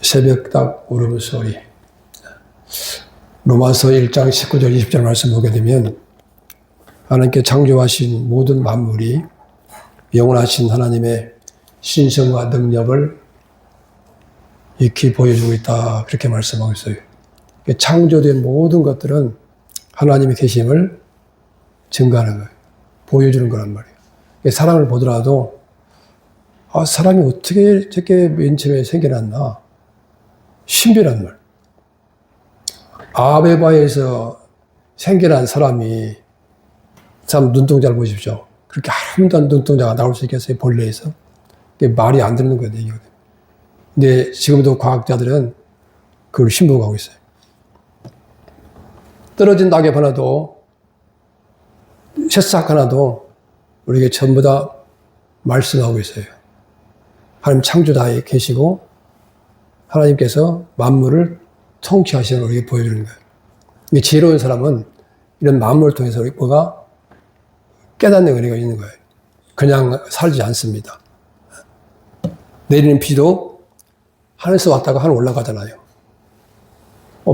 새벽닭 울음소리. 로마서 1장 19절 20절 말씀 보게 되면 하나님께 창조하신 모든 만물이 영원하신 하나님의 신성과 능력을 익히 보여주고 있다. 그렇게 말씀하고 있어요. 창조된 모든 것들은 하나님의 계심을 증거하는 거예요. 보여주는 거란 말이에요. 사람을 보더라도 사람이 어떻게 저렇게 맨 처음에 생겨났나? 신비란 말. 아베바에서 생겨난 사람이 참 눈동자를 보십시오. 그렇게 아름다운 눈동자가 나올 수 있겠어요? 벌레에서. 그게 말이 안 되는 거예요. 근데 지금도 과학자들은 그걸 신봉하고 있어요. 떨어진 낙엽 하나도 새싹 하나도 우리에게 전부 다 말씀하고 있어요. 하나님 창조자에 계시고 하나님께서 만물을 통치하시는 우리에게 보여주는 거예요. 지혜로운 사람은 이런 만물을 통해서 뭐가 깨닫는 은혜가 있는 거예요. 그냥 살지 않습니다. 내리는 비도 하늘에서 왔다가 하늘 올라가잖아요.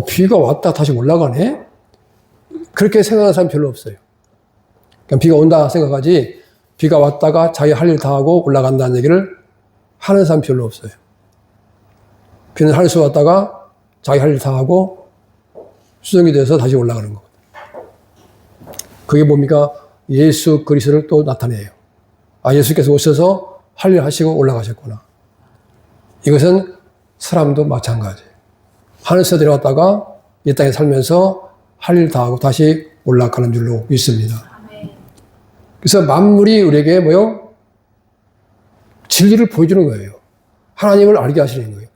비가 왔다 다시 올라가네? 그렇게 생각하는 사람 별로 없어요. 그냥 비가 온다 생각하지 비가 왔다가 자기 할 일 다 하고 올라간다는 얘기를 하는 사람 별로 없어요. 비는 하늘에서 왔다가 자기 할 일 다 하고 수정이 돼서 다시 올라가는 거거든요. 그게 뭡니까? 예수 그리스도를 또 나타내요. 예수께서 오셔서 할 일 하시고 올라가셨구나. 이것은 사람도 마찬가지예요. 하늘에서 내려왔다가 이 땅에 살면서 할 일 다 하고 다시 올라가는 줄로 믿습니다. 그래서 만물이 우리에게 뭐요? 진리를 보여주는 거예요. 하나님을 알게 하시는 거예요.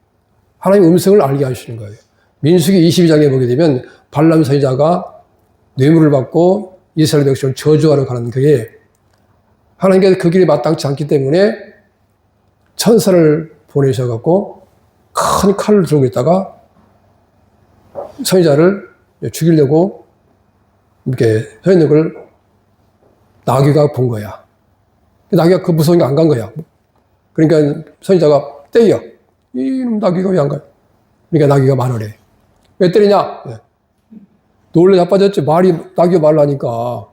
하나님 음성을 알게 하시는 거예요. 민수기 22장에 보게 되면 발람 선지자가 뇌물을 받고 이스라엘 백성을 저주하러 가는 그게 하나님께서 그 길이 마땅치 않기 때문에 천사를 보내셔갖고 큰 칼을 들고 있다가 선지자를 죽이려고 이렇게 서 있는 걸 나귀가 본 거야. 나귀가 그 무서운 게 안 간 거야. 그러니까 선지자가 때려. 이 나귀가 왜 안 가요? 그러니까 나귀가 말을 해. 왜 때리냐? 네. 놀래 자빠졌지. 나귀가 말을 하니까.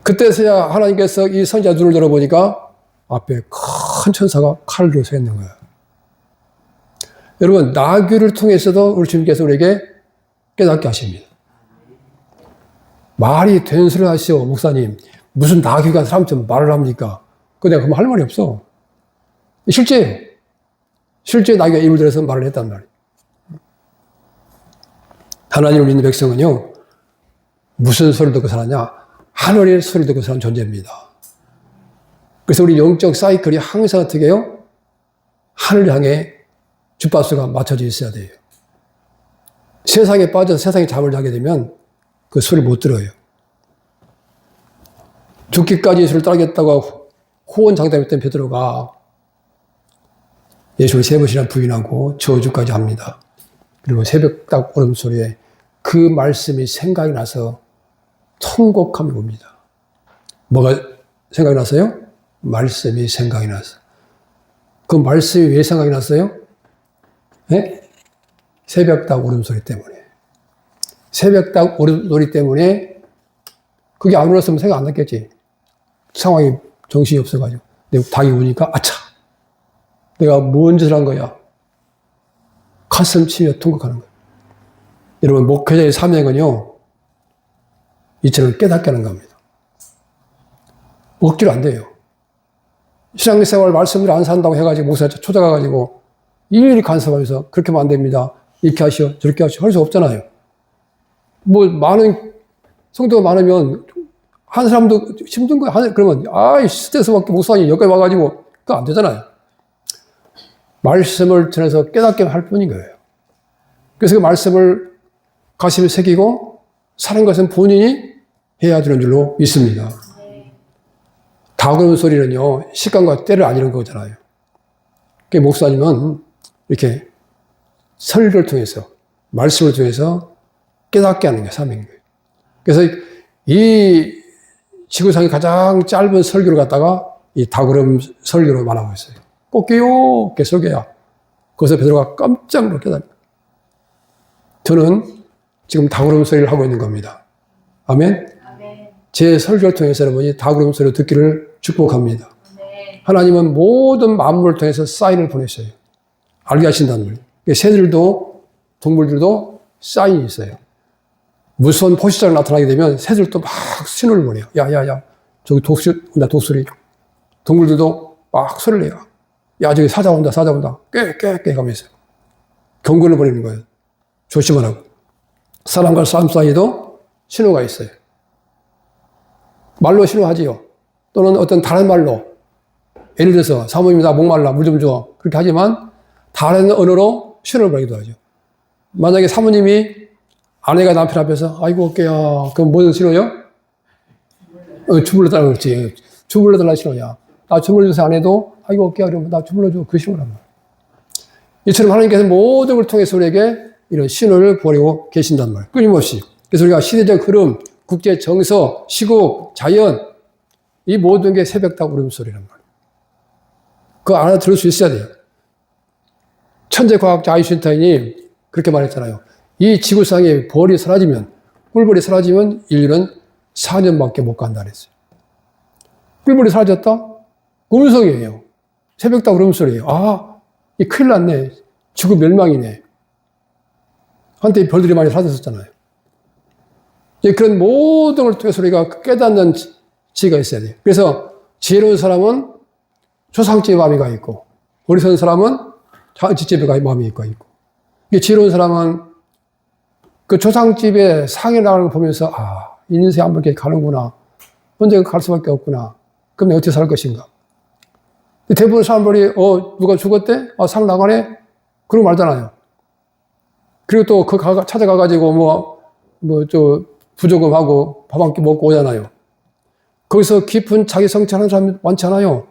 그때서야 하나님께서 이 선지자 눈을 열어보니까 앞에 큰 천사가 칼을 들고 서 있는 거야. 여러분, 나귀를 통해서도 우리 주님께서 우리에게 깨닫게 하십니다. 말이 된 소리를 하시오, 목사님. 무슨 나귀가 사람처럼 말을 합니까? 내가 그럼 할 말이 없어. 실제예요. 실제 나귀가 입을 들어서 말을 했단 말이에요. 하나님을 믿는 백성은요, 무슨 소리를 듣고 살았냐? 하늘의 소리를 듣고 사는 존재입니다. 그래서 우리 영적 사이클이 항상 어떻게 해요? 하늘을 향해 주파수가 맞춰져 있어야 돼요. 세상에 빠져서 세상에 잠을 자게 되면 그 소리를 못 들어요. 죽기까지 예수를 따르겠다고 호언장담했던 베드로가 예수를 3번이나 부인하고 저주까지 합니다. 그리고 새벽닭 울음소리에 그 말씀이 생각이 나서 통곡함이 옵니다. 뭐가 생각이 났어요? 말씀이 생각이 나서. 그 말씀이 왜 생각이 났어요? 네? 새벽닭 울음소리 때문에. 새벽닭 울음소리 때문에 그게 안 울었으면 생각 안 났겠지. 상황이 정신이 없어가지고. 근데 닭이 우니까 아차! 내가 뭔 짓을 한 거야? 가슴 치며 통곡하는 거예요. 여러분, 목회자의 사명은요, 이처럼 깨닫게 하는 겁니다. 억지로 안 돼요. 신앙생활 말씀을 안 산다고 해가지고 목사 초대가가지고 일일이 간섭하면서 그렇게 하면 안 됩니다. 이렇게 하시오, 저렇게 하시오. 할 수 없잖아요. 많은, 성도가 많으면 한 사람도 힘든 거야. 그러면, 스트레스밖에 목사님 여기까지 와가지고, 그거 안 되잖아요. 말씀을 전해서 깨닫게 할 뿐인 거예요. 그래서 그 말씀을 가슴에 새기고 사는 것은 본인이 해야 되는 줄로 믿습니다. 닭 우는 소리는요, 시간과 때를 안 이룬 거잖아요. 그 목사님은 이렇게 설교를 통해서, 말씀을 통해서 깨닫게 하는 게 사명인 거예요. 그래서 이 지구상의 가장 짧은 설교를 갖다가 이 닭 울음 설교로 말하고 있어요. 꽃게요, 개설교야. 거기서 베드로가 깜짝 놀게 됩니다. 저는 지금 닭울음 소리를 하고 있는 겁니다. 아멘? 제 설교를 통해서 여러분이 닭울음 소리를 듣기를 축복합니다. 하나님은 모든 만물을 통해서 사인을 보내셔요. 알게 하신다는 거예요. 새들도 동물들도 사인이 있어요. 무서운 포식자가 나타나게 되면 새들도 막 신호를 보내요. 야야야 저기 독수리. 동물들도 막 소리를 내요. 야 저기 사자 온다. 깨 가면서 경고를 보내는 거예요. 조심하라고. 사람과 사람 사이에도 신호가 있어요. 말로 신호하지요. 또는 어떤 다른 말로 예를 들어서 사모님 나 목말라 물 좀 줘. 그렇게 하지만 다른 언어로 신호를 보내기도 하죠. 만약에 사모님이 아내가 남편 앞에서 아이고 어깨야 그럼 무슨 신호요? 주물러 달라고 그랬지. 주물러 달라는 신호야. 나 주물러 줘서 안 해도 아이고 어깨야 그러면 나 주물러 줘. 그 신호란 말이야. 이처럼 하나님께서 모든 걸 통해서 우리에게 이런 신호를 보내고 계신단 말이에요. 끊임없이. 그래서 우리가 시대적 흐름, 국제 정서, 시국, 자연 이 모든 게 새벽닭 울음소리란 말이에요. 그거 알아들을 수 있어야 돼요. 천재 과학자 아인슈타인이 그렇게 말했잖아요. 이 지구상에 벌이 사라지면, 꿀벌이 사라지면 인류는 4년밖에 못 간다 그랬어요. 꿀벌이 사라졌다? 음성이에요. 새벽닭 울음소리예요. 아, 이 큰일 났네. 지구 멸망이네. 한때 별들이 많이 사라졌었잖아요. 그런 모든 걸 통해서 우리가 깨닫는 지혜가 있어야 돼요. 그래서 지혜로운 사람은 초상집의 마음이 있고, 어리석은 사람은 자지집의 마음이 있고. 지혜로운 사람은 그 조상집에 상해 나가는 걸 보면서, 아, 인생 한번 이렇게 가는구나. 언젠가 갈 수밖에 없구나. 그럼 내가 어떻게 살 것인가. 대부분 사람들이, 누가 죽었대? 아, 상 나가네? 그러고 말잖아요. 그리고 또 찾아가가지고 부조금하고 밥 한 끼 먹고 오잖아요. 거기서 깊은 자기 성찰하는 사람이 많지 않아요.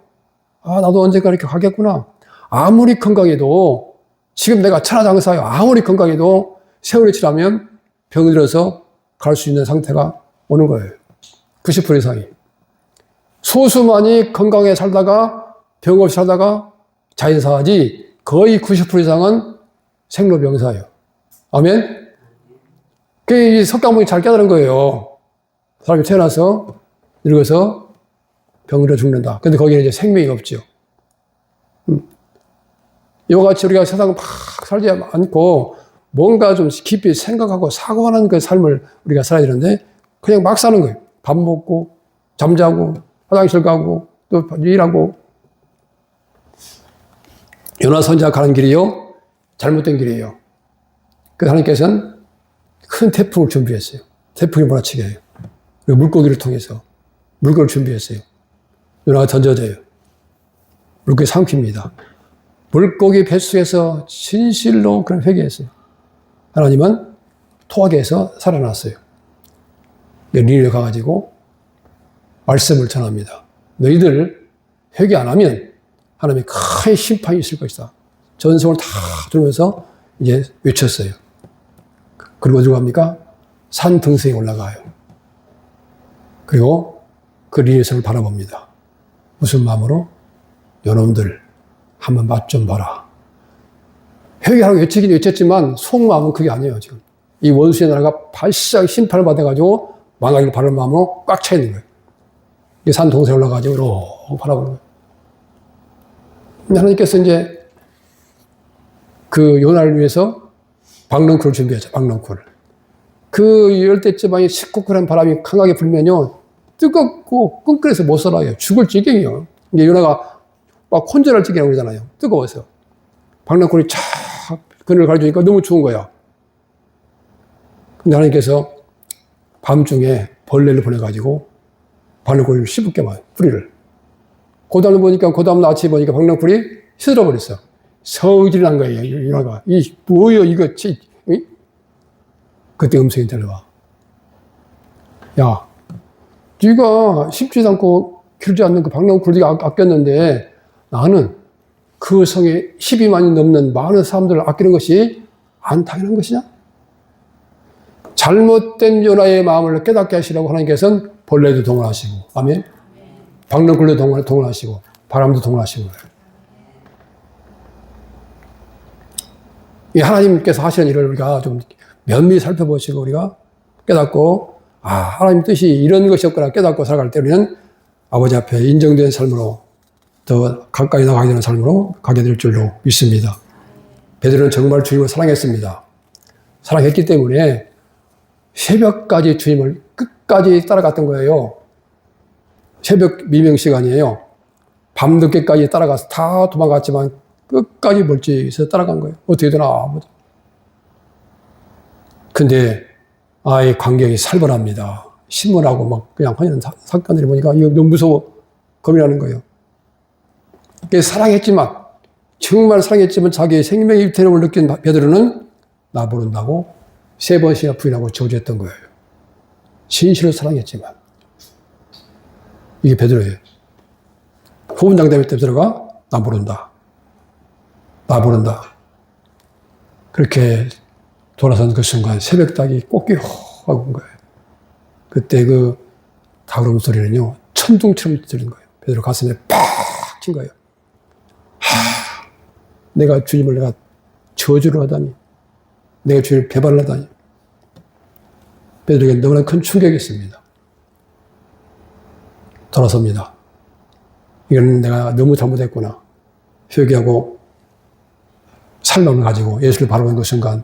아, 나도 언젠가 이렇게 가겠구나. 아무리 건강해도, 지금 내가 천하장사요. 아무리 건강해도 세월이 지나면 병이 들어서 갈 수 있는 상태가 오는 거예요. 90% 이상이. 소수만이 건강에 살다가 병 없이 살다가 자연사하지 거의 90% 이상은 생로병사예요. 아멘? 이 석가모니 잘 깨달은 거예요. 사람이 태어나서 늙어서 병들어 죽는다. 근데 거기는 이제 생명이 없죠. 이와 같이 우리가 세상 막 살지 않고 뭔가 좀 깊이 생각하고 사고하는 그 삶을 우리가 살아야 되는데 그냥 막 사는 거예요. 밥 먹고 잠자고 화장실 가고 또 일하고. 요나 선지자 가는 길이요 잘못된 길이에요. 그래서 하나님께서는 큰 태풍을 준비했어요. 태풍이 몰아치게 해요. 그리고 물고기를 통해서 물고기를 준비했어요. 요나가 던져져요. 물고기 삼킵니다. 물고기 뱃속에서 진실로 그런 회개했어요. 하나님은 토하게해서 살아났어요. 니느웨 가가지고 말씀을 전합니다. 너희들 회개 안 하면 하나님의 큰 심판이 있을 것이다. 전성을 다 들으면서 이제 외쳤어요. 그리고 어디로 갑니까? 산 등성에 올라가요. 그리고 그 니느웨성을 바라봅니다. 무슨 마음으로? 여러분들 한번 맛 좀 봐라. 회개하라고 외치긴 외쳤지만 속마음은 그게 아니에요. 지금 이 원수의 나라가 발시장 심판을 받아가지고 망하기를 바라는 마음으로 꽉 차 있는 거예요. 이 산 동성에 올라가지고 이렇게 바라보는 거예요. 하나님께서 이제 그 요나를 위해서 박넝쿨을 준비했죠. 박넝쿨. 그 열대지방에 시코쿠한 바람이 강하게 불면요 뜨겁고 끈끈해서 못 살아요. 죽을 지경이에요. 이제 요나가 막 혼절할 지경이라고 그러잖아요. 뜨거워서. 박넝쿨이 쫙 그늘을 가려주니까 너무 추운 거야. 근데 하나님께서 밤중에 벌레를 보내가지고 박넝쿨을 씹을게 봐요. 뿌리를. 그 다음에 보니까, 그 다음날 아침에 보니까 박넝쿨이 시들어버렸어. 성질이 난 거예요. 요나가. 뭐여, 이거, 그때 음성이 들려와. 야, 네가 심지도 않고 기르지 않는 그 박넝쿨 네가 아꼈는데 나는 그 성에 12만이 넘는 많은 사람들을 아끼는 것이 안 당연한 것이냐? 잘못된 요나의 마음을 깨닫게 하시라고 하나님께서는 벌레도 동원하시고, 아멘? 박넝쿨도 동원하시고, 바람도 동원하시고. 이 하나님께서 하시는 일을 우리가 좀 면밀히 살펴보시고 우리가 깨닫고, 하나님 뜻이 이런 것이었구나 깨닫고 살아갈 때 우리는 아버지 앞에 인정된 삶으로 더 가까이 나가게 되는 삶으로 가게 될 줄로 믿습니다. 베드로는 정말 주님을 사랑했습니다. 사랑했기 때문에 새벽까지 주님을 끝까지 따라갔던 거예요. 새벽 미명 시간이에요. 밤늦게까지 따라가서 다 도망갔지만 끝까지 멀찍이서 따라간 거예요. 어떻게 되나. 근데 이 광경이 살벌합니다. 신문하고 막 그냥 하는 사건들이 보니까 이거 너무 무서워. 겁이 나는 거예요. 사랑했지만, 정말 사랑했지만 자기의 생명의 위태로움을 느낀 베드로는 나 모른다고 3번씩이나 부인하고 저주했던 거예요. 진실로 사랑했지만. 이게 베드로예요. 후원장대회 때 베드로가 나 모른다. 나 모른다. 그렇게 돌아선 그 순간 새벽닭이 꽃게 하고 온 거예요. 그때 그 다그름 소리는요, 천둥처럼 들린 거예요. 베드로 가슴에 팍 친 거예요. 내가 주님을 내가 저주를 하다니. 내가 주님을 배반을 하다니. 베드로에게 너무나 큰 충격이었습니다. 돌아섭니다. 이건 내가 너무 잘못했구나. 회개하고 살마음을 가지고 예수를 바라보는 그 순간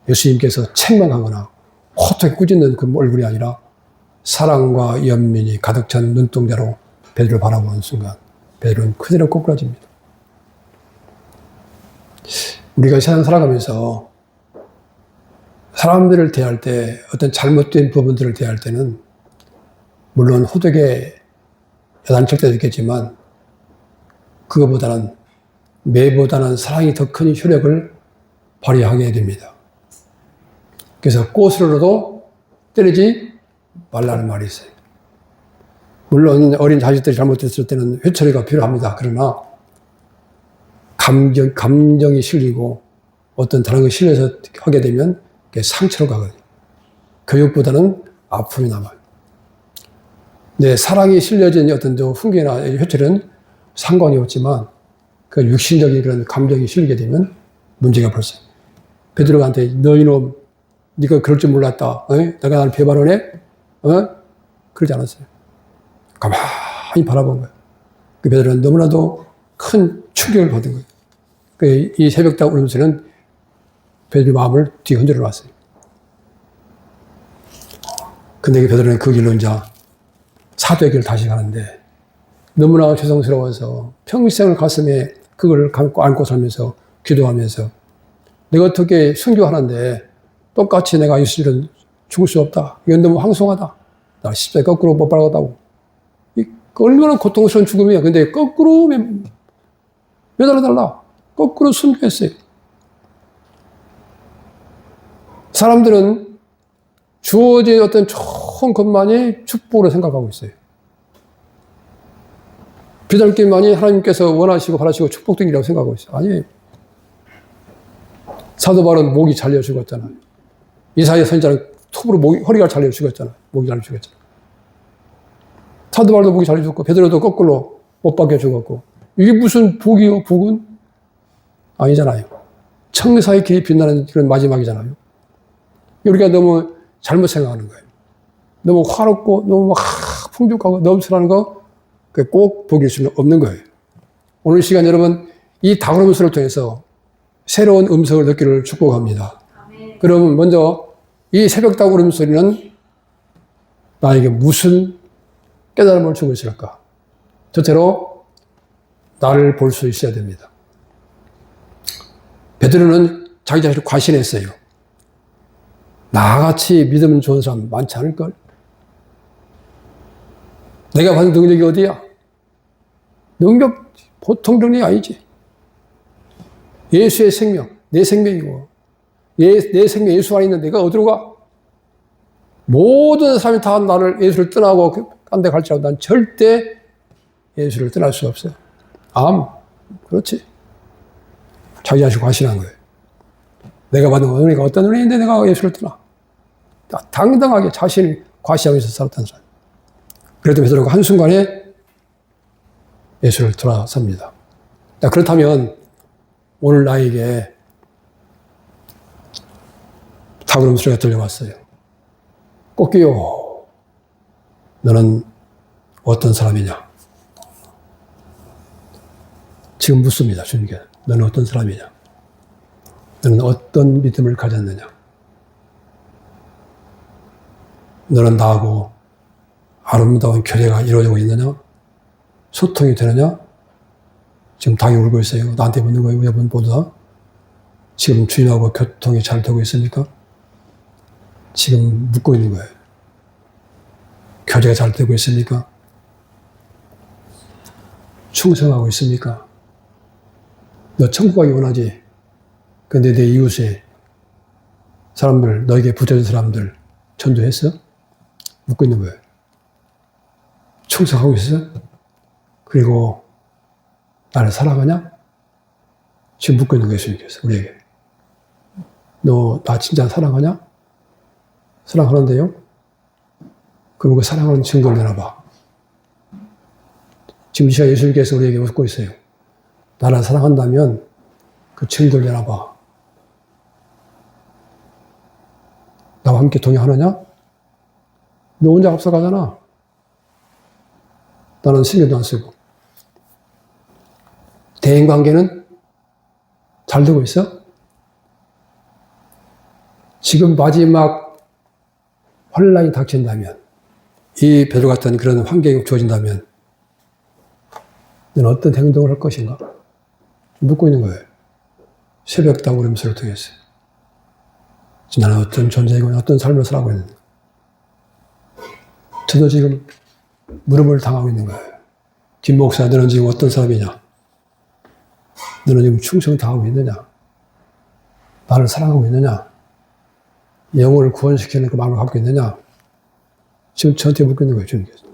예수님께서 책망하거나 호되게 꾸짖는 그 얼굴이 아니라 사랑과 연민이 가득 찬 눈동자로 베드로를 바라보는 순간 베드로는 그대로 꼬꾸라집니다. 우리가 세상 살아가면서 사람들을 대할 때 어떤 잘못된 부분들을 대할 때는 물론 호되게 야단칠 때도 있겠지만 그거보다는 매보다는 사랑이 더 큰 효력을 발휘하게 됩니다. 그래서 꽃으로도 때리지 말라는 말이 있어요. 물론 어린 자식들이 잘못했을 때는 회초리가 필요합니다. 그러나 감정이 실리고 어떤 다른 거 실려서 하게 되면 그게 상처로 가거든요. 교육보다는 아픔이 남아요. 네, 사랑이 실려진 어떤 훈계나 회초리는 상관이 없지만 그 육신적인 그런 감정이 실리게 되면 문제가 벌써요. 베드로한테 너 이놈, 네가 그럴 줄 몰랐다. 내가 나를 배반을 해? 그러지 않았어요. 가만히 바라본 거예요. 그 베드로는 너무나도 큰 충격을 받은 거예요. 이 새벽닭 울음소리는 베드로의 마음을 뒤에 흔들어 놨어요. 근데 베드로는 그 길로 이제 사도의 길을 다시 가는데 너무나 죄송스러워서 평생을 가슴에 그걸 안고 살면서 기도하면서 내가 어떻게 순교하는데 똑같이 내가 예수님은 죽을 수 없다. 이건 너무 황송하다. 나 십자가에 거꾸로 못 박았다고. 얼마나 고통스러운 죽음이야. 근데 거꾸로 매달아달라. 거꾸로 순교했어요. 사람들은 주어진 어떤 좋은 것만이 축복으로 생각하고 있어요. 비달기만이 하나님께서 원하시고 바라시고 축복된 일이라고 생각하고 있어요. 아니에요. 사도 바울은 목이 잘려 죽었잖아요. 이사야 선지자는 톱으로 허리가 잘려 죽었잖아요. 목이 잘려 죽었잖아요. 사도 바울도 목이 잘려 죽었고 베드로도 거꾸로 못 박혀 죽었고 이게 무슨 복이요? 복은? 아니잖아요. 청사의 길이 빛나는 그런 마지막이잖아요. 우리가 너무 잘못 생각하는 거예요. 너무 화롭고 너무 풍족하고 넘쳐나는 거 그게 꼭 복일 수는 없는 거예요. 오늘 시간 여러분 이 다그름소를 통해서 새로운 음성을 듣기를 축복합니다. 아멘. 그러면 먼저 이 새벽 다그름 소리는 나에게 무슨 깨달음을 주고 있을까? 첫째로 나를 볼 수 있어야 됩니다. 베드로는 자기 자신을 과신했어요. 나같이 믿음 좋은 사람 많지 않을걸? 내가 받은 능력이 어디야? 능력 보통 능력이 아니지. 예수의 생명, 내 생명이고 내 생명 예수 안에 있는 내가 어디로 가? 모든 사람이 다 나를 예수를 떠나고 딴 데 갈지라도 난 절대 예수를 떠날 수 없어요. 그렇지. 자기 자신 과신한 거예요. 내가 받은 은혜가 어떤 은혜인데 내가 예수를 떠나. 당당하게 자신을 과시하면서 살았던 사람. 그래도 베드로가 한순간에 예수를 돌아섭니다. 그렇다면 오늘 나에게 가구름 소리가 들려왔어요. 꽃기요, 너는 어떤 사람이냐? 지금 묻습니다, 주님께. 너는 어떤 사람이냐? 너는 어떤 믿음을 가졌느냐? 너는 나하고 아름다운 교제가 이루어지고 있느냐? 소통이 되느냐? 지금 닭이 울고 있어요. 나한테 묻는 거예요, 여러분보다. 지금 주님하고 교통이 잘 되고 있습니까? 지금 묻고 있는 거예요. 교제가 잘 되고 있습니까? 충성하고 있습니까? 너 천국 가기 원하지? 근데 내 이웃에 사람들, 너에게 붙여준 사람들 전도했어? 묻고 있는 거예요. 충성하고 있어? 그리고 나를 사랑하냐? 지금 묻고 있는 거예요, 주님께서 우리에게. 너 나 진짜 사랑하냐? 사랑하는데요? 그럼 그 사랑하는 증거를 내놔봐. 지금 이 시간 예수님께서 우리에게 묻고 있어요. 나를 사랑한다면 그 증거를 내놔봐. 나와 함께 동행하느냐? 너 혼자 앞서가잖아. 나는 신경도 안 쓰고. 대인관계는 잘 되고 있어? 지금 마지막 환란이 닥친다면, 이 베드로 같은 그런 환경이 주어진다면 너는 어떤 행동을 할 것인가? 묻고 있는 거예요. 새벽 다구름소를 통해서. 나는 어떤 존재이고 어떤 삶을 살아가고 있는가? 저도 지금 물음을 당하고 있는 거예요. 김 목사, 너는 지금 어떤 사람이냐? 너는 지금 충성 다하고 있느냐? 나를 사랑하고 있느냐? 영혼을 구원시키는 그 마음을 갖고 있느냐? 지금 저한테 묻고 있는 거예요, 주님께서.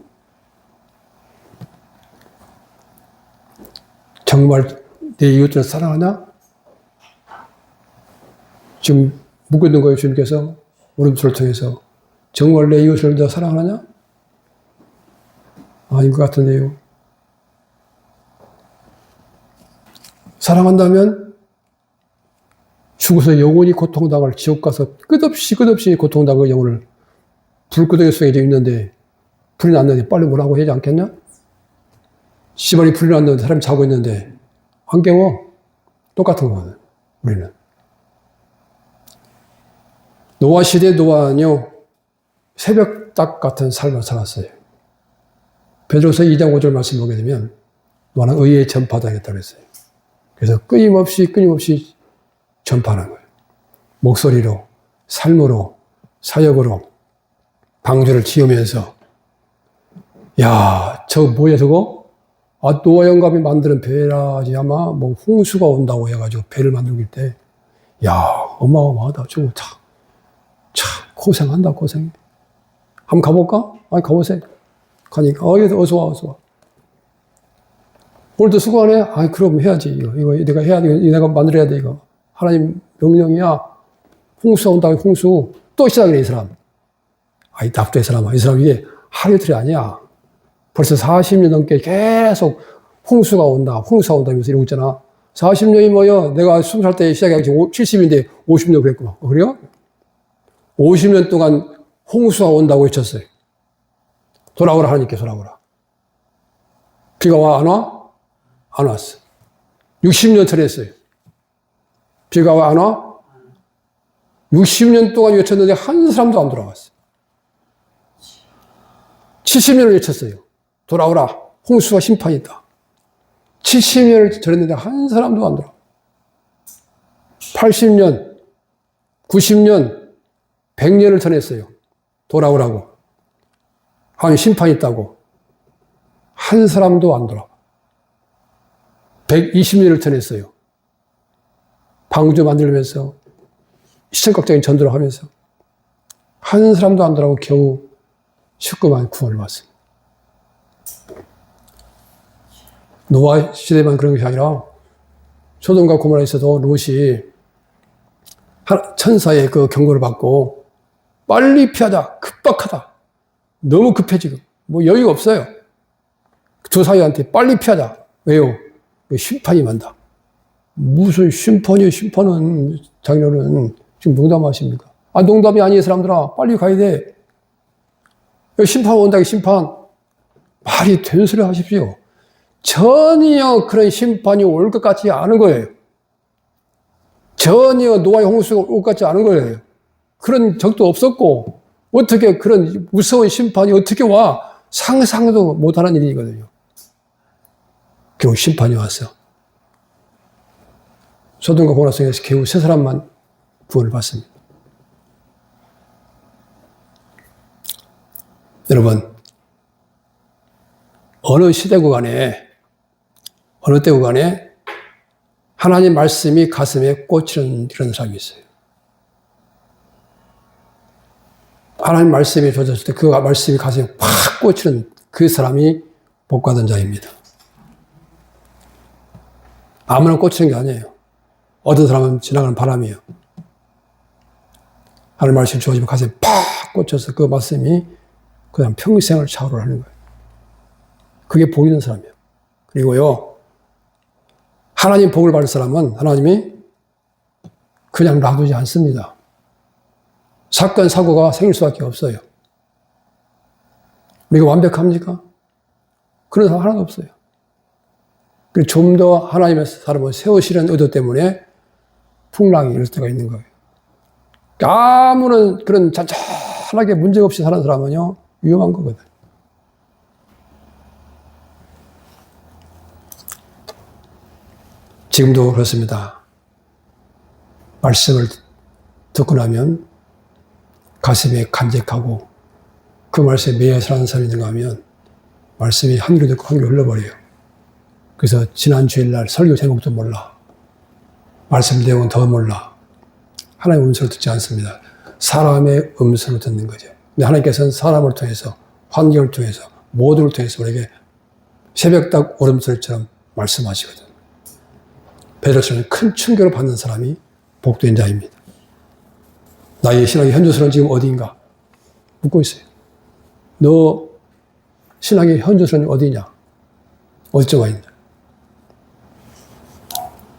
정말 내 이웃들을 사랑하냐? 지금 묻고 있는 거예요, 주님께서. 물음소를 통해서. 정말 내 이웃을 너 사랑하느냐? 아닌 것 같은데요. 사랑한다면 죽어서 영원히 고통당할 지옥 가서 끝없이 고통당할 영혼을 불구덩이 속에 있는데 불이 났는데 빨리 뭐라고 하지 않겠냐? 시발이 불이 났는데 사람이 자고 있는데 안 깨워. 똑같은 거거든, 우리는. 노아 시대 노아는요, 새벽닭 같은 삶을 살았어요. 베드로서 2장 5절 말씀 보게 되면 노아는 의의 전파자였다고 했어요. 그래서 끊임없이 전파하는 거예요. 목소리로, 삶으로, 사역으로 방주를 지으면서, 야, 저거 뭐야 저거? 아, 노아 영감이 만드는 배라지 아마 뭐 홍수가 온다고 해가지고 배를 만들고 있대. 야, 어마어마하다. 저거 참 고생한다, 고생해. 한번 가볼까? 아니, 가보세요. 가니까, 어서 와. 오늘도 수고하네? 아이, 그럼 해야지. 이거 내가 해야 돼. 이거 내가 만들어야 돼, 이거. 하나님 명령이야. 홍수가 온다고, 홍수. 또 시작이네, 이 사람. 아이, 나쁘다, 이 사람아. 이 사람 이게 하루 이틀이 아니야. 벌써 40년 넘게 계속 홍수가 온다 하면서 이러고 있잖아. 40년이 뭐야? 내가 20살 때 시작해서 지금 70인데 50년 그랬구만. 그래요? 50년 동안 홍수가 온다고 외쳤어요. 돌아오라, 하나님께 돌아오라. 비가 와, 안 와? 안 왔어. 60년 전했어요. 비가 와, 안 와? 60년 동안 외쳤는데 한 사람도 안 돌아왔어. 70년을 외쳤어요. 돌아오라. 홍수와 심판이 있다. 70년을 전했는데 한 사람도 안 돌아와. 80년, 90년, 100년을 전했어요. 돌아오라고. 하나님 심판이 있다고. 한 사람도 안 돌아와. 120년을 전했어요. 방주 만들면서 시청각적인 전도를 하면서 한 사람도 안 돌아오고 겨우 19만 구원을 받습니다. 노아 시대만 그런 것이 아니라 소돔과 고모라에서도 롯이 천사의 그 경고를 받고 빨리 피하자. 급박하다. 너무 급해 지금. 뭐 여유가 없어요. 두 사이한테 빨리 피하자. 왜요? 심판이 많다. 무슨 심판이요? 심판은 장로는 지금 농담하십니까? 아, 농담이 아니에요, 사람들아. 빨리 가야 돼. 여기 심판 온다, 심판. 말이 되는 소리 하십시오. 전혀 그런 심판이 올 것 같지 않은 거예요. 전혀 노아의 홍수가 올 것 같지 않은 거예요. 그런 적도 없었고, 어떻게 그런 무서운 심판이 어떻게 와? 상상도 못하는 일이거든요. 결국 심판이 왔어. 소돔과 고모라 성에서 겨우 3사람만 구원을 받습니다. 여러분, 어느 시대고 간에, 어느 때고 간에 하나님 말씀이 가슴에 꽂히는 그런 사람이 있어요. 하나님 말씀이 주어졌을 때 그 말씀이 가슴에 팍 꽂히는 그 사람이 복받은 자입니다. 아무나 꽂히는 게 아니에요. 어떤 사람은 지나가는 바람이에요. 하나님 말씀이 주어지면 가슴에 팍 꽂혀서 그 말씀이 그냥 평생을 차오르는 거예요. 그게 복 있는 사람이에요. 그리고요, 하나님 복을 받을 사람은 하나님이 그냥 놔두지 않습니다. 사건, 사고가 생길 수밖에 없어요. 우리가 완벽합니까? 그런 사람 하나도 없어요. 좀 더 하나님의 사람을 세우시는 의도 때문에 풍랑이 이럴 때가 있는 거예요. 아무런 그런 잔잔하게 문제 없이 사는 사람은요, 위험한 거거든. 지금도 그렇습니다. 말씀을 듣고 나면 가슴에 간직하고 그 말씀에 매여 사는 사람이 있는가 하면 말씀이 한 귀로 듣고 한 귀로 흘러버려요. 그래서 지난 주일날 설교 제목도 몰라. 말씀 내용은 더 몰라. 하나님의 음성을 듣지 않습니다. 사람의 음성을 듣는 거죠. 근데 하나님께서는 사람을 통해서, 환경을 통해서, 모두를 통해서 우리에게 새벽닭 울음소리처럼 말씀하시거든. 베드로처럼 큰 충격을 받는 사람이 복된 자입니다. 나의 신앙의 현주소는 지금 어디인가? 묻고 있어요. 너 신앙의 현주소는 어디냐? 어디쯤 와 있냐?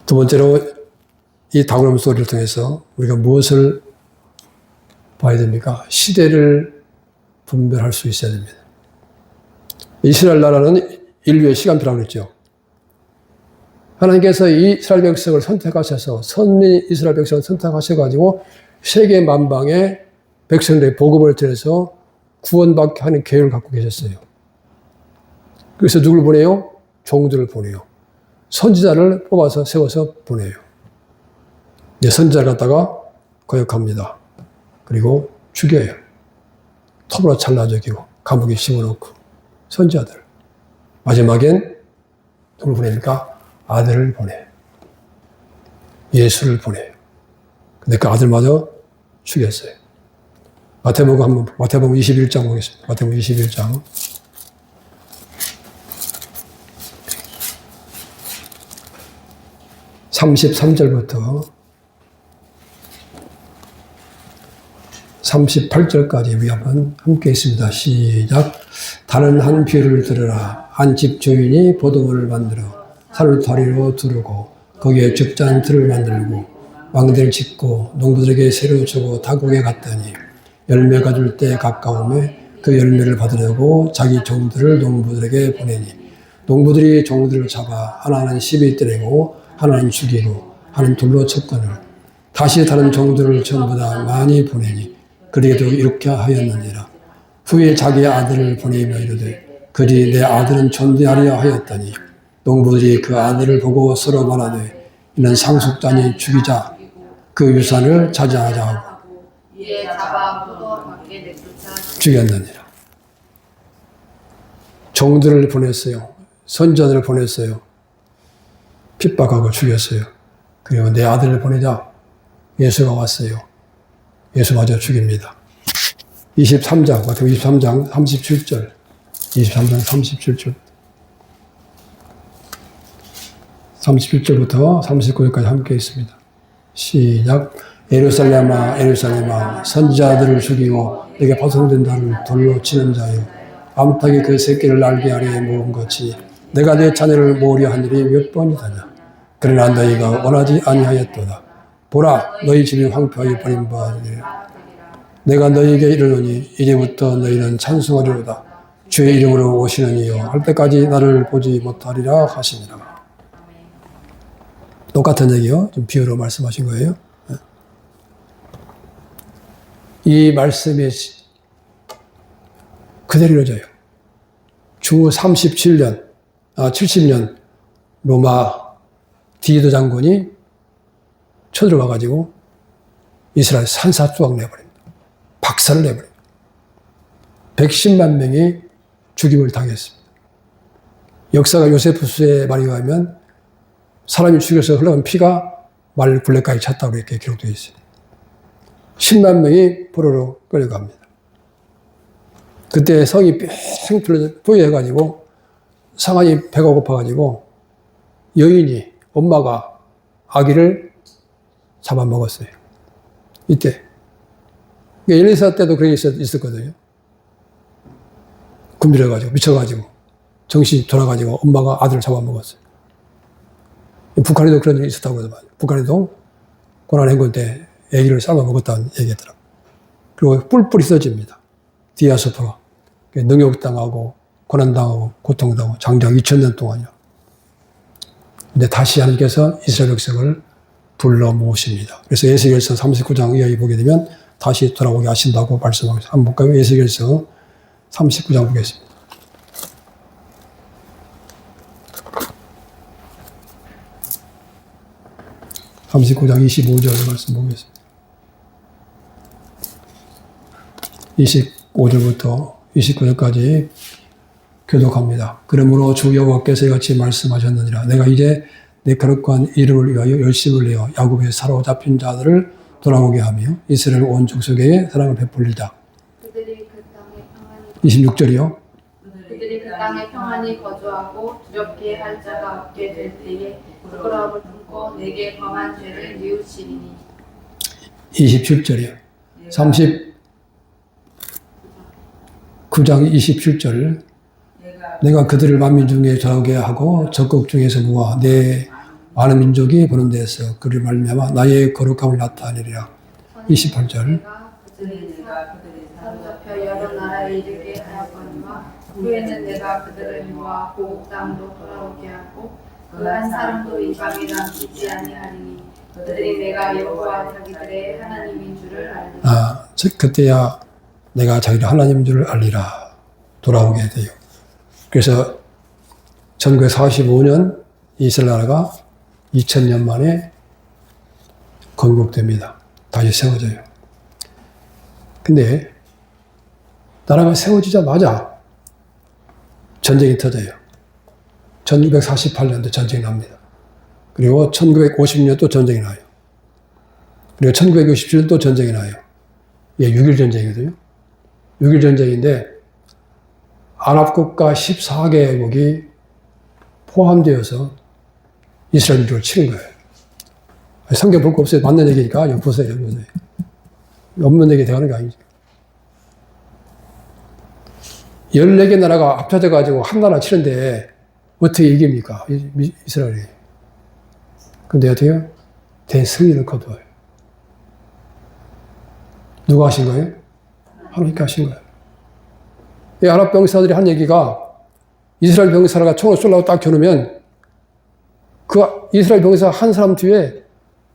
두 번째로 이 닭울음 소리를 통해서 우리가 무엇을 봐야 됩니까? 시대를 분별할 수 있어야 됩니다. 이스라엘 나라는 인류의 시간표라고 그랬죠. 하나님께서 이 이스라엘 백성을 선택하셔서 선민 이스라엘 백성을 선택하셔가지고 세계 만방에 백성들의 복음을 전해서 구원받게 하는 계획을 갖고 계셨어요. 그래서 누굴 보내요? 종들을 보내요. 선지자를 뽑아서 세워서 보내요. 이제 선지자를 갖다가 거역합니다. 그리고 죽여요. 톱으로 잘라 죽이고 감옥에 심어놓고 선지자들. 마지막엔 누굴 보냅니까? 아들을 보내요. 예수를 보내요. 근데 그 아들마저 죽였어요. 마태복음 21장 보겠습니다. 마태복음 21장. 33절부터 38절까지 우리 한번 함께 있습니다. 시작. 다른 한 비유를 들으라. 한 집 주인이 보도원을 만들어 산을 다리로 두르고 거기에 줍잔 틀을 만들고 왕대를 짓고 농부들에게 새로 주고 타국에 갔더니 열매가 줄 때 가까움에 그 열매를 받으려고 자기 종들을 농부들에게 보내니 농부들이 종들을 잡아 하나는 시비 때리고 하나는 죽이고 하나는 돌로 쳤거늘 다시 다른 종들을 전부 다 많이 보내니 그리도 이렇게 하였느니라. 후에 자기 아들을 보내며 이르되 그리 내 아들은 존대하려 하였더니 농부들이 그 아들을 보고 서로 말하되 이는 상속자니 죽이자 그 유산을 차지하자 하고 죽였느니라. 종들을 보냈어요. 선자들을 보냈어요. 핍박하고 죽였어요. 그리고 내 아들을 보내자. 예수가 왔어요. 예수마저 죽입니다. 23장, 마태복음 23장 37절. 23장 37절. 37절부터 39절까지 함께 있습니다. 시작. 예루살렘아, 예루살렘아, 선지자들을 죽이고 내게 파송된 자를 돌로 치는 자여, 암탉이 그 새끼를 날개 아래에 모은 것이 내가 내 자녀를 모으려 한 일이 몇 번이더냐. 그러나 너희가 원하지 아니하였도다. 보라, 너희 집이 황폐하게 버림받으리라. 내가 너희에게 이르노니 이제부터 너희는 찬송하리로다. 주의 이름으로 오시는 이여 할 때까지 나를 보지 못하리라 하시니라. 똑같은 얘기요. 좀 비유로 말씀하신 거예요. 이 말씀이 그대로 이루어져요. 주 37년, 70년 로마 디도 장군이 쳐들어와가지고 이스라엘 산사투각 내버립니다. 박살을 내버립니다. 110만 명이 죽임을 당했습니다. 역사가 요세푸스의 말에 의하면 사람이 죽여서 흘러간 피가 말 굴레까지 찼다고 이렇게 기록되어 있어요. 10만 명이 포로로 끌려갑니다. 그때 성이 뺑 부여해가지고 상한이 배가 고파가지고 여인이 엄마가 아기를 잡아먹었어요. 이때 엘리사 때도 그런 게 있었거든요. 굶주려가지고 미쳐가지고 정신이 돌아가지고 엄마가 아들을 잡아먹었어요. 북한에도 그런 일이 있었다고 그러더만. 북한에도 고난행군 때 아기를 삶아먹었다는 얘기했더라고요. 그리고 뿔뿔이 써집니다. 디아스포라. 능욕당하고 고난당하고 고통당하고 장장 2000년 동안이요. 근데 다시 하나님께서 이스라엘 백성을 불러 모으십니다. 그래서 에스겔서 39장 이하에 보게 되면 다시 돌아오게 하신다고 말씀하고 있습니다. 한번 볼까요? 에스겔서 39장 보겠습니다. (39장) 25절 말씀 보겠습니다. 25절부터 29절까지 교독합니다. 그러므로 주 여호와께서 이같이 말씀하셨느니라. 내가 이제 내 거룩한 이름을 위하여 열심을 내어 야곱의 사로잡힌 자들을 돌아오게 하며 이스라엘 온 족속에게 사랑을 베풀리다. 26절이요. 그들이 그 땅에 평안히 거주하고 두렵게 할 자가 없게 될 때에 부끄러움을 품고 내게 범한 죄를 뉘우치리니. 27절이요. 39장 27절. 내가 그들을 만민 중에 저하게 하고 적국 중에서 모아 내 많은 민족이 보는 데서 그를 말미암아 나의 거룩함을 나타내리라. 28절. 사로잡혀 여러 나라에 이르게 하였거니와 후에는 내가 그들을 모아 고국 땅으로 돌아오게 하고 그 한 사람도 이방에 남기지 아니하리니 그들이 내가 여호와 자기들의 하나님인 줄을 알리라. 그때야 내가 자기들 하나님인 줄을 알리라. 돌아오게 돼요. 그래서 1945년 이스라엘 나라가 2000년 만에 건국됩니다. 다시 세워져요. 근데 나라가 세워지자마자 전쟁이 터져요. 1948년도 전쟁이 납니다. 그리고 1950년 또 전쟁이 나요. 그리고 1967년 또 전쟁이 나요. 이게 6.1 전쟁이거든요. 6.1 전쟁인데 아랍 국가 14개국이 포함되어서 이스라엘 민족을 치는 거예요. 성경 볼 거 없어요. 맞는 얘기니까 여기 보세요. 없는 얘기 대하는 게 아니죠. 14개 나라가 합쳐져가지고 한 나라 치는데 어떻게 이깁니까? 이스라엘이. 근데 어떻게 해요? 대승리를 거두어요. 누가 하신 거예요? 하나님께 하신 거예요. 이 아랍 병사들이 한 얘기가 이스라엘 병사가 총을 쏠라고 딱 겨누면 그 이스라엘 병사 한 사람 뒤에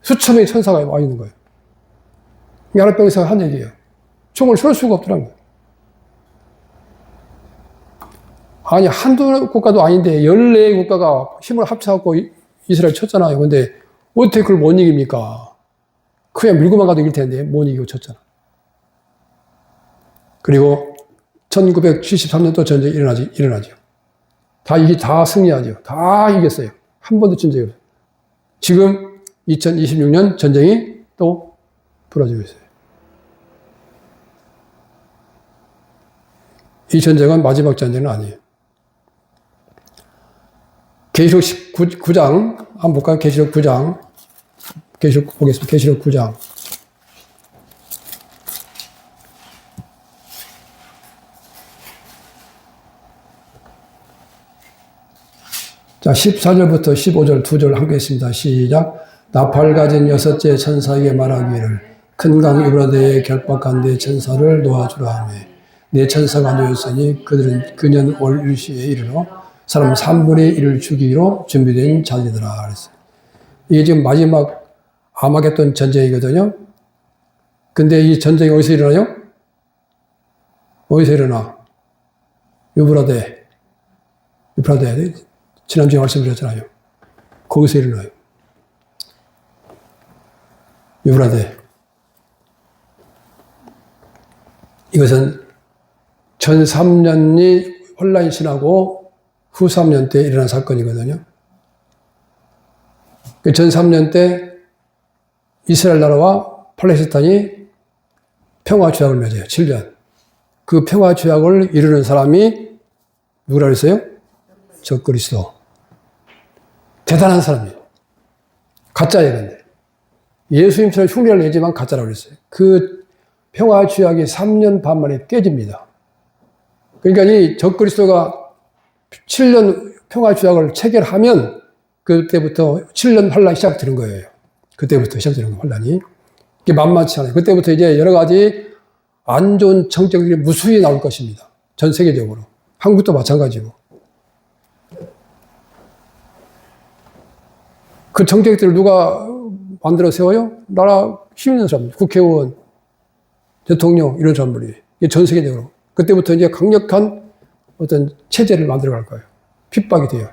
수천 명의 천사가 와 있는 거예요. 이 아랍 병사가 한 얘기예요. 총을 쏠 수가 없더라는 거예요. 아니, 한두 국가도 아닌데 14개 국가가 힘을 합쳐갖고 이스라엘 쳤잖아요. 근데 어떻게 그걸 못 이깁니까? 그냥 밀고만 가도 이길 텐데 못 이기고 쳤잖아. 그리고 1973년 또 전쟁이 일어나죠. 다 승리하죠. 다 이겼어요. 한 번도 진 적이 없어요. 지금 2026년 전쟁이 또 벌어지고 있어요. 이 전쟁은 마지막 전쟁은 아니에요. 계시록 9장 한번 볼까요? 계시록 9장. 계시록 보겠습니다. 계시록 9장. 자, 14절부터 15절 2절 함께 했습니다. 시작. 나팔 가진 여섯째 천사에게 말하기를 큰 강 유브라데에 결박한 네 천사를 놓아주라 하며 네 천사가 놓였으니 그들은 그년 올 일시에 이르러 사람 3분의 1을 죽이기로 준비된 자들이더라 그랬어요. 이게 지금 마지막 아마겟돈 전쟁이거든요. 근데 이 전쟁이 어디서 일어나요? 어디서 일어나? 유브라데. 지난주에 말씀드렸잖아요. 거기서 일어나요. 유브라데. 이것은 전 3년이 혼란이 지나고 후 3년 때 일어난 사건이거든요. 전 3년 때 이스라엘 나라와 팔레스타인이 평화조약을 맺어요. 7년. 그 평화조약을 이루는 사람이 누구라 그랬어요? 적그리스도. 대단한 사람이에요. 가짜예요, 근데. 예수님처럼 흉내를 내지만 가짜라고 그랬어요. 그 평화조약이 3년 반 만에 깨집니다. 그러니까 이 적그리스도가 7년 평화조약을 체결하면 그때부터 7년 환란이 시작되는 거예요. 그때부터 시작되는 거예요, 환란이. 이게 만만치 않아요. 그때부터 이제 여러 가지 안 좋은 정책들이 무수히 나올 것입니다. 전 세계적으로. 한국도 마찬가지고. 그 정책들을 누가 만들어 세워요? 나라 힘 있는 사람, 국회의원, 대통령, 이런 사람들이. 이게 전 세계적으로. 그때부터 이제 강력한 어떤 체제를 만들어 갈 거예요. 핍박이 돼요.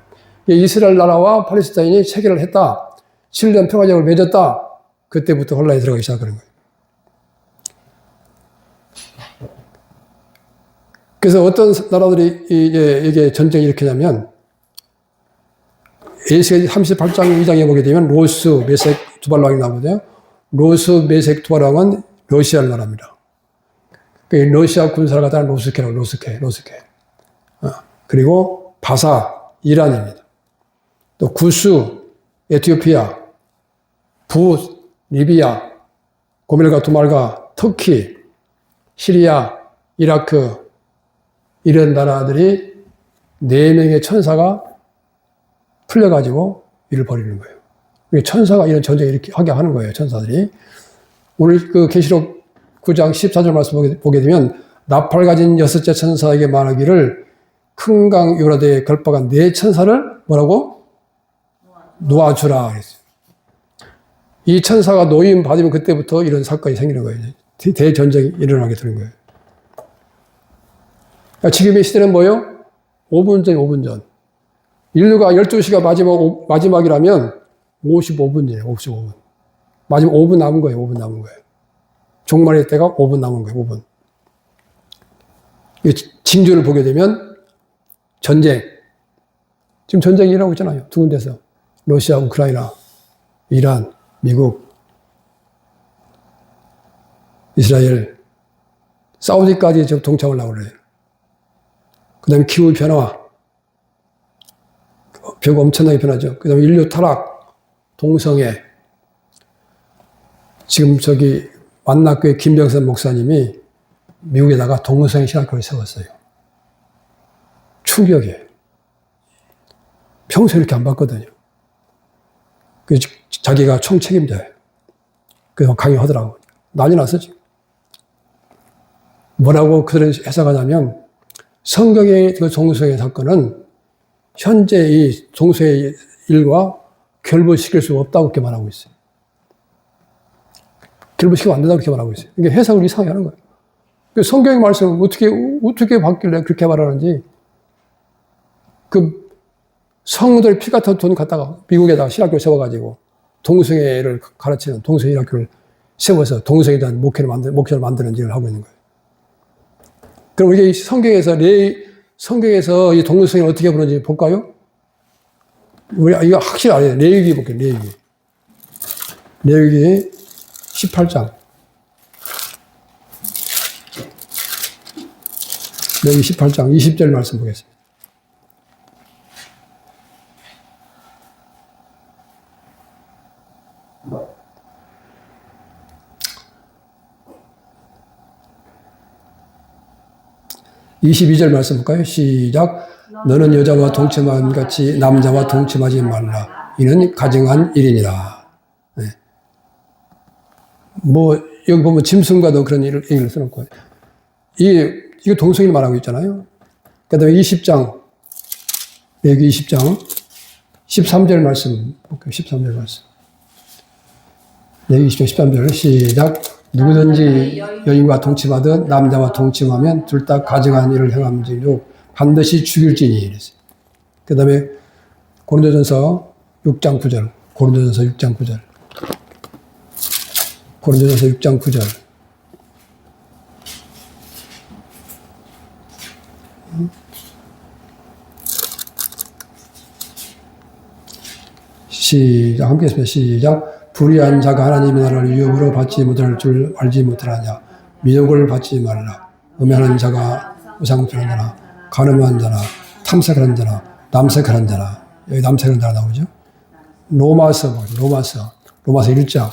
이스라엘 나라와 팔레스타인이 체결을 했다. 7년 평화조약을 맺었다. 그때부터 혼란이 들어가기 시작하는 거예요. 그래서 어떤 나라들이 이게 전쟁이 일으키냐면, 에스겔 38장 2장에 보게 되면 로스, 메색, 두발왕이 나오거든요. 로스, 메색, 두발왕은 러시아 나라입니다. 러시아 군사를 갖다가 로스케. 그리고 바사, 이란입니다. 또 구스, 에티오피아, 부, 리비아, 고멜과 두말가, 터키, 시리아, 이라크, 이런 나라들이 4명의 천사가 풀려가지고 일을 벌이는 거예요. 천사가 이런 전쟁을 이렇게 하게 하는 거예요, 천사들이. 오늘 그 계시록 9장 14절 말씀 보게 되면, 나팔 가진 6째 천사에게 말하기를 큰 강 유브라데에 결박한 4 천사를 뭐라고? 놓아주라 그랬어요. 이 천사가 노임 받으면 그때부터 이런 사건이 생기는 거예요. 대전쟁이 일어나게 되는 거예요. 그러니까 지금의 시대는 뭐예요? 5분 전, 5분 전. 인류가 12시가 마지막이라면 55분 전이에요, 55분. 마지막 5분 남은 거예요, 5분 남은 거예요. 종말의 때가 5분 남은 거예요, 5분. 징조를 보게 되면 전쟁. 지금 전쟁이 일어나고 있잖아요, 두 군데서. 러시아, 우크라이나, 이란, 미국, 이스라엘, 사우디까지 지금 동참을 하고 그래요. 그 다음에 기후변화. 벽 엄청나게 변하죠. 그 다음에 인류 타락, 동성애. 지금 저기 만나교회 김병선 목사님이 미국에다가 동성애 신학교를 세웠어요. 충격이에요. 평소에 이렇게 안 봤거든요. 그래서 자기가 총책임자예요. 그래서 강요하더라고. 난리 났어, 지금. 뭐라고 그들은 해석하냐면, 성경의 그 동성애 사건은 현재 이 동성애 일과 결부시킬 수 없다고 그렇게 말하고 있어요. 결부시키면 안 된다고 그렇게 말하고 있어요. 이게 해석을 이상하게 하는 거예요. 성경의 말씀을 어떻게 받길래 그렇게 말하는지, 그 성들 피 같은 돈 갖다가 미국에다가 신학교를 세워가지고 동성애를 가르치는 동성애 학교를 세워서 동성애에 대한 목표를 만드는 일을 하고 있는 거예요. 그럼 이게 성경에서 이 동성애를 어떻게 부르는지 볼까요? 우리 이거 확실히 알아야 돼요. 레위기 볼게요, 레위기. 레위기 18장. 레위기 18장 20절 말씀 보겠습니다. (22절) 말씀 볼까요? 시작. 너는 여자와 동침한 같이 남자와 동침하지 말라. 이는 가증한 일이니라. 네. 여기 보면 짐승과도 그런 얘기를 써놓고, 이거 동성애를 말하고 있잖아요. 그 다음에 20장, 여기 20장, 13절 말씀, 볼게요. 13절 말씀. 여기 20장 13절, 시작. 누구든지 여인과 동침하든 남자와 동침하면 둘 다 가증한 일을 행함진즉 반드시 죽일지니 이랬어요. 그 다음에 고린도전서 6장 9절, 고린도전서 6장 9절, 고린도전서 6장 9절. 시작, 함께 했습니다. 시작. 불의한 자가 하나님의 나라를 유업으로 받지 못할 줄 알지 못하느냐. 미혹을 받지 말라. 음행하는 자가 우상숭배하는 자나 간음하는 자나 탐색하는 자나 남색하는 자나, 여기 남색하는 자가 나오죠. 로마서 1장.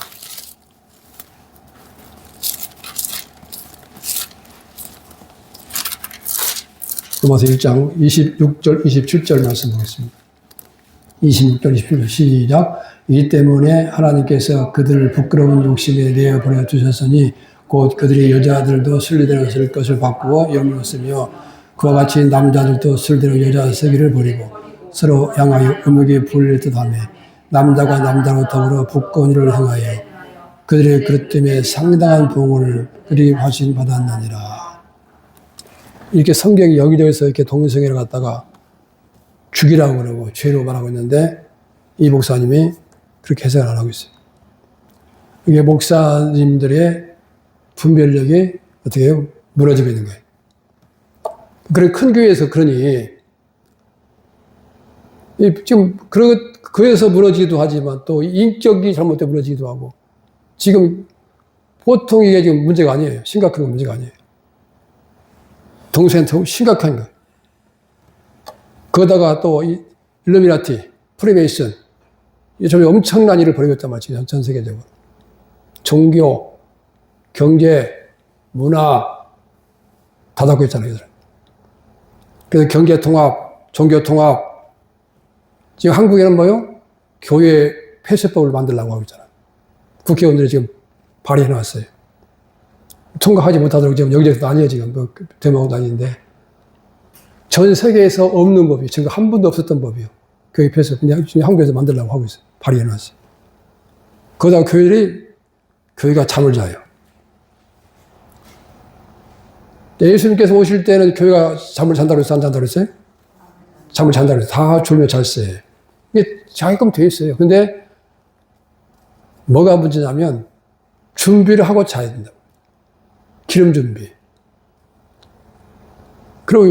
로마서 1장 26절 27절 말씀 보겠습니다. 26절 27절 시작. 이 때문에 하나님께서 그들을 부끄러운 욕심에 내어 보내주셨으니 곧 그들이 여자들도 순리대로 쓸 것을 바꾸어 여물었으며 그와 같이 남자들도 술대로 여자 세기를 버리고 서로 향하여 음욕에 불릴 듯하며 남자가 남자로 더불어 북권위를 행하여 그들의 그릇 때문에 상당한 봉을 그리 화신받았느니라. 이렇게 성경이 여기저기서 이렇게 동성애를 갖다가 죽이라고 그러고 죄로 말하고 있는데 이 목사님이 그렇게 해석을 안 하고 있어요. 이게 목사님들의 분별력이 어떻게 해요? 무너지고 있는 거예요. 그런 큰 교회에서 그러니 지금 그에서 무너지기도 하지만 또 인격이 잘못돼 무너지기도 하고 지금 보통 이게 지금 문제가 아니에요. 심각한 문제가 아니에요. 동성애는 심각한 거예요. 거기다가 또 일루미나티, 프리메이슨 좀 엄청난 일을 벌이고 있단 말이죠. 전 세계적으로. 종교, 경제, 문화 다 닫고 있잖아요. 그래서 경제 통합, 종교 통합. 지금 한국에는 뭐요? 교회 폐쇄법을 만들려고 하고 있잖아요. 국회의원들이 지금 발의해 놨어요. 통과하지 못하도록 지금 여기저기서 아니에요, 지금. 뭐, 대목도 아닌데. 전 세계에서 없는 법이, 지금 한 번도 없었던 법이요. 교회 폐쇄. 근데 지금 한국에서 만들려고 하고 있어요. 발의해 놨어요. 그러다가 교회가 잠을 자요. 예수님께서 오실 때는 교회가 잠을 잔다고 했어요? 안 잔다고 그랬어요? 잠을 잔다고 했어요. 다 졸며 잤어요. 이게 자기끔 돼 있어요. 근데 뭐가 문제냐면 준비를 하고 자야 된다. 기름 준비. 그리고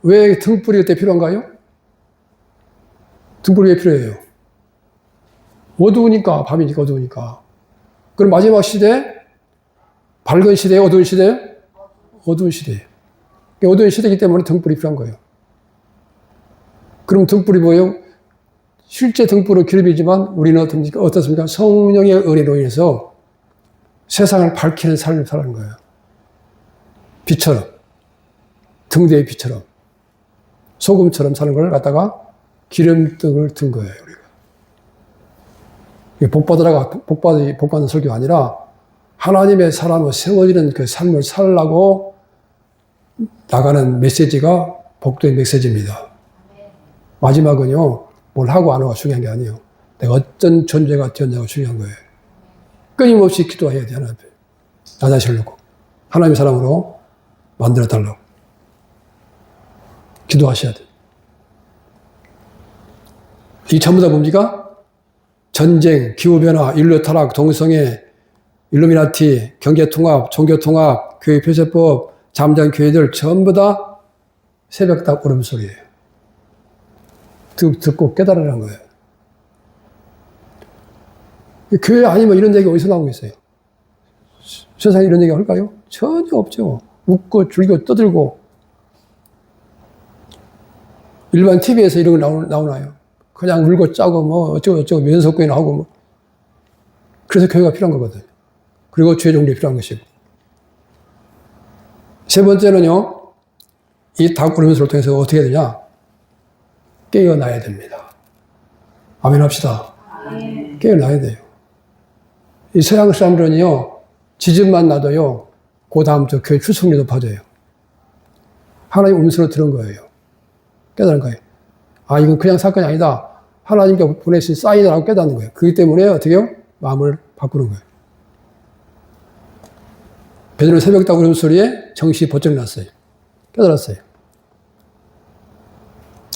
왜 등불이 그때 필요한가요? 등불이 왜 필요해요? 어두우니까, 밤이니까 어두우니까. 그럼 마지막 시대, 밝은 시대에 어두운 시대? 어두운 시대예요. 어두운 시대이기 때문에 등불이 필요한 거예요. 그럼 등불이 뭐예요? 실제 등불은 기름이지만 우리는 어떻습니까? 성령의 은혜로 인해서 세상을 밝히는 삶을 사는 거예요. 빛처럼. 등대의 빛처럼. 소금처럼 사는 걸 갖다가 기름등을 든 거예요, 우리가. 이게 복받는 설교가 아니라 하나님의 사람으로 세워지는 그 삶을 살라고 나가는 메시지가 복도의 메시지입니다. 마지막은요, 뭘 하고 안 하고가 중요한 게 아니에요. 내가 어떤 존재가 되었냐가 중요한 거예요. 끊임없이 기도해야 돼, 하나님 앞에. 나 자신을 놓고. 하나님의 사람으로 만들어 달라고. 기도하셔야 돼. 이 전부 다 뭡니까? 전쟁, 기후변화, 인류 타락, 동성애, 일루미나티, 경제통합, 종교통합, 교회 폐쇄법, 잠자는 교회들 전부 다 새벽답 울음소리예요. 듣고 깨달으라는 거예요. 교회 아니면 이런 얘기 어디서 나오고 있어요? 세상에 이런 얘기 할까요? 전혀 없죠. 웃고 즐겨 떠들고. 일반 TV에서 이런 거 나오나요? 그냥 울고 짜고 뭐 어쩌고 면석구에 나오고 뭐. 그래서 교회가 필요한 거거든요. 그리고 죄 정리가 필요한 것이고. 세 번째는요, 이 닭 울음소리를 통해서 어떻게 되냐? 깨어나야 됩니다. 아멘 합시다. 깨어나야 돼요. 이 서양 사람들은요, 지진만 나도요, 그 다음 저 교회 출석률이 높아져요. 하나님 음성을 들은 거예요. 깨달은 거예요. 아, 이건 그냥 사건이 아니다. 하나님께 보내신 사인이라고 깨닫는 거예요. 그렇기 때문에 어떻게 해요? 마음을 바꾸는 거예요. 베드로 새벽닭 울음소리에 정신이 번쩍 났어요. 깨달았어요.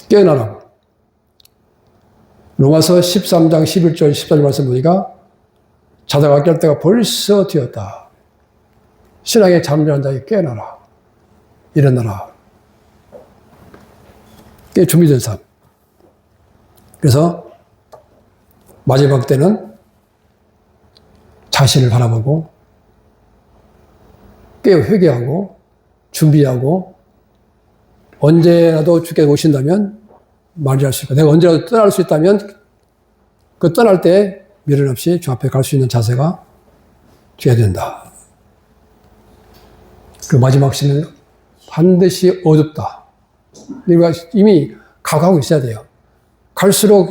깨어나라고. 로마서 13장 11절 14절 말씀 보니까 자다가 깰 때가 벌써 되었다. 신앙에 잠자는 자에게 깨어나라. 일어나라. 그게 준비된 삶. 그래서 마지막 때는 자신을 바라보고 깨어 회개하고 준비하고 언제라도 주께서 오신다면 말할 수 있고 내가 언제라도 떠날 수 있다면 그 떠날 때 미련 없이 주 앞에 갈 수 있는 자세가 돼야 된다. 그 마지막 시는 반드시 어둡다. 우리가 이미 각오하고 있어야 돼요. 갈수록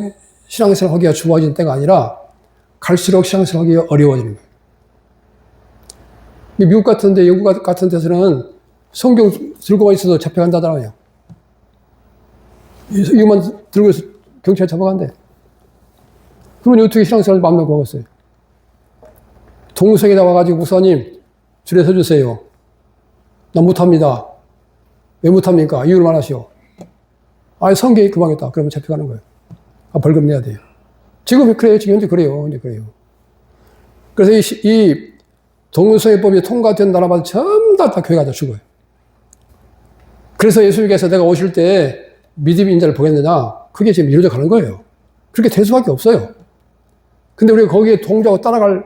신앙생활 하기가 좋아지는 때가 아니라 갈수록 신앙생활 하기가 어려워지는 거예요. 미국 같은데, 영국 같은 데서는 성경 들고만 있어도 잡혀간다더라고요. 이것만 들고 있어 경찰 잡아간대. 그러니 어떻게 신앙생활을 마음대로 하겠어요? 동성이 나와가지고 목사님 줄에 서주세요. 난 못합니다. 왜 못합니까? 이유를 말하시오. 아니 성경이 그만했다. 그러면 잡혀가는 거예요. 아, 벌금 내야 돼요. 지금 그래요. 지금 현재 그래요. 현재 그래요. 그래서 이 동성애법이 통과된 나라마다 전부 다 교회가 다 죽어요. 그래서 예수님께서 내가 오실 때 믿음의 인자를 보겠느냐? 그게 지금 이루어져 가는 거예요. 그렇게 될 수밖에 없어요. 근데 우리가 거기에 동조하고 따라갈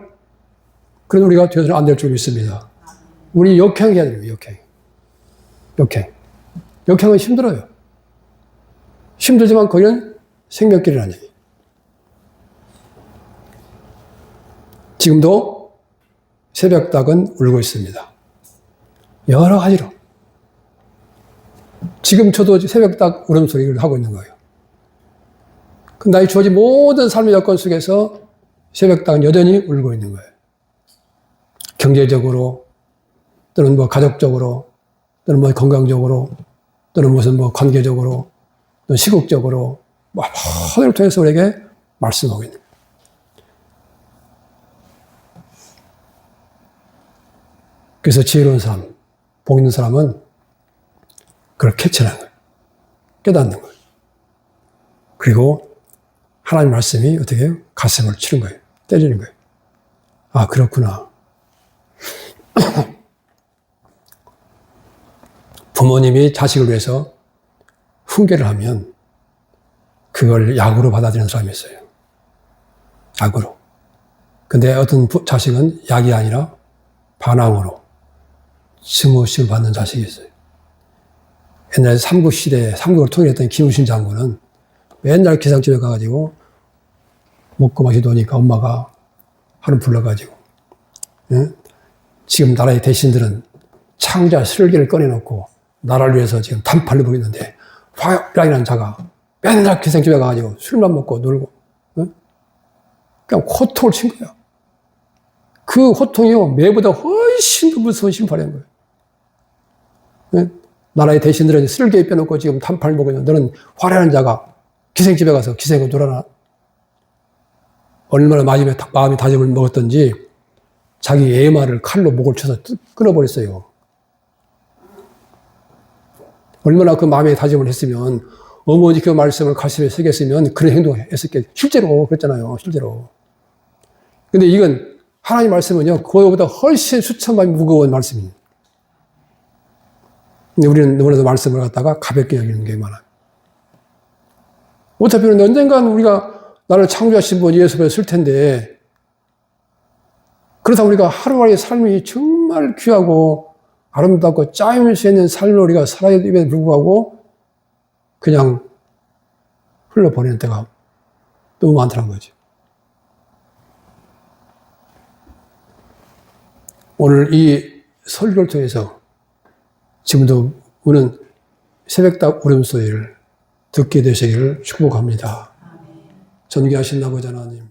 그런 우리가 되어서는 안 될 줄 믿습니다. 우리 역행해야 돼요. 역행. 역행은 힘들어요. 힘들지만 거기는 생명길이라는 얘기. 지금도 새벽닭은 울고 있습니다. 여러 가지로. 지금 저도 새벽닭 울음소리를 하고 있는 거예요. 그 나의 주어진 모든 삶의 여건 속에서 새벽닭은 여전히 울고 있는 거예요. 경제적으로, 또는 뭐 가족적으로, 또는 뭐 건강적으로, 또는 무슨 뭐 관계적으로, 또는 시국적으로, 모두를 통해서 우리에게 말씀하고 있는 거예요. 그래서 지혜로운 사람, 복 있는 사람은 그걸 캐치하는 거예요. 깨닫는 거예요. 그리고 하나님 말씀이 어떻게 해요? 가슴을 치는 거예요. 때리는 거예요. 아, 그렇구나. 부모님이 자식을 위해서 훈계를 하면 그걸 약으로 받아들이는 사람이 있어요. 약으로. 근데 어떤 자식은 약이 아니라 반항으로 증오심을 받는 자식이 있어요. 옛날에 삼국시대에 삼국을 통일했던 김우신 장군은 맨날 기상집에 가가지고 먹고 마시다 보니까 엄마가 하루 불러가지고 지금 나라의 대신들은 창자 슬기를 꺼내놓고 나라를 위해서 지금 단팔을 보고 있는데 화약이라는 자가 맨날 기생집에 가가지고 술만 먹고 놀고 그냥 호통을 친 거야. 그 호통이요 매보다 훨씬 더 무서운 심판인 거예요. 나라의 대신들은 쓸개 빼놓고 지금 단팔 먹고 있는 너는 화려한 자가 기생집에 가서 기생을 놀아라. 얼마나 마음이 다짐을 먹었던지 자기 애마를 칼로 목을 쳐서 끊어버렸어요. 얼마나 그 마음에 다짐을 했으면 어머니 그 말씀을 가슴에 새겼으면 그런 행동을 했었겠죠. 실제로 그랬잖아요. 실제로. 근데 이건 하나님 말씀은요. 그거보다 훨씬 수천 배 무거운 말씀이에요. 근데 우리는 너무나도 말씀을 갖다가 가볍게 여기는 게 많아요. 어차피는 언젠간 우리가 나를 창조하신 분 예수를 쓸 텐데 그렇다고 우리가 하루하루의 삶이 정말 귀하고 아름답고 짜임새 있는 삶을 우리가 살아야 됨에도 불구하고 그냥 흘러보내는 때가 너무 많다는 거죠. 오늘 이 설교를 통해서 지금도 우는 새벽닭 울음소리를 듣게 되시기를 축복합니다. 존귀하신 아버지 하나님,